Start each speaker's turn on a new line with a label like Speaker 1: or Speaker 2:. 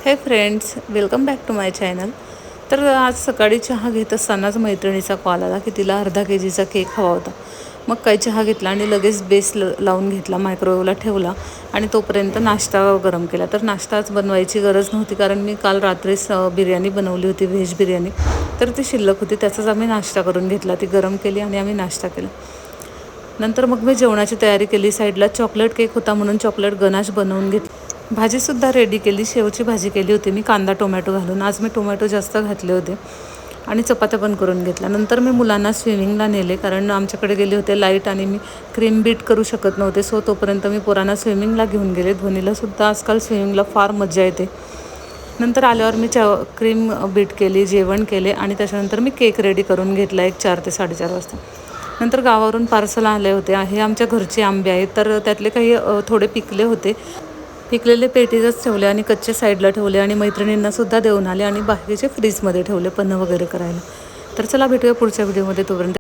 Speaker 1: हे friends, welcome back to my channel. तर आज सकाळी चहा घेत असतानाच मैत्रिणीचा कॉल आला की तिला अर्धा केजीचा केक हवा होता. मग काही चहा घेतला आणि लगेच बेस लावून घेतला, मायक्रोवेव्हला ठेवला आणि तोपर्यंत नाश्ता गरम केला. तर नाश्ताच बनवायची गरज नव्हती कारण मी काल रात्रीच बिर्याणी बनवली होती, व्हेज बिर्याणी. तर ती शिल्लक होती, त्याचाच आम्ही नाश्ता करून घेतला. ती गरम केली आणि आम्ही नाश्ता केला. नंतर मग मी जेवणाची तयारी केली. साईडला चॉकलेट केक होता म्हणून चॉकलेट गनाश बनवून घेतली. भाजीसुद्धा रेडी केली. शेवची भाजी केली होती मी कांदा टोमॅटो घालून. आज मी टोमॅटो जास्त घातले होते आणि चपात्या पण करून घेतल्या. नंतर मी मुलांना स्विमिंगला नेले कारण आमच्याकडे गेले होते लाईट आणि मी क्रीम बीट करू शकत नव्हते. सो तोपर्यंत मी पोरांना स्विमिंगला घेऊन गेले. ध्वनीलासुद्धा आजकाल स्विमिंगला फार मजा येते. नंतर आल्यावर मी क्रीम बीट केली, जेवण केले आणि त्याच्यानंतर मी केक रेडी करून घेतला 4 ते 4:30 वाजता. नंतर गावावरून पार्सल आले होते. हे आमच्या घरचे आंबे आहेत, तर त्यातले काही थोडे पिकले होते. पिकलेले पेटीजच ठेवले आणि कच्चे साईडला ठेवले आणि मैत्रिणींनासुद्धा देऊन आले आणि बाकीचे फ्रीजमध्ये ठेवले पन्हं वगैरे करायला. तर चला भेटूया पुढच्या व्हिडिओमध्ये. तोपर्यंत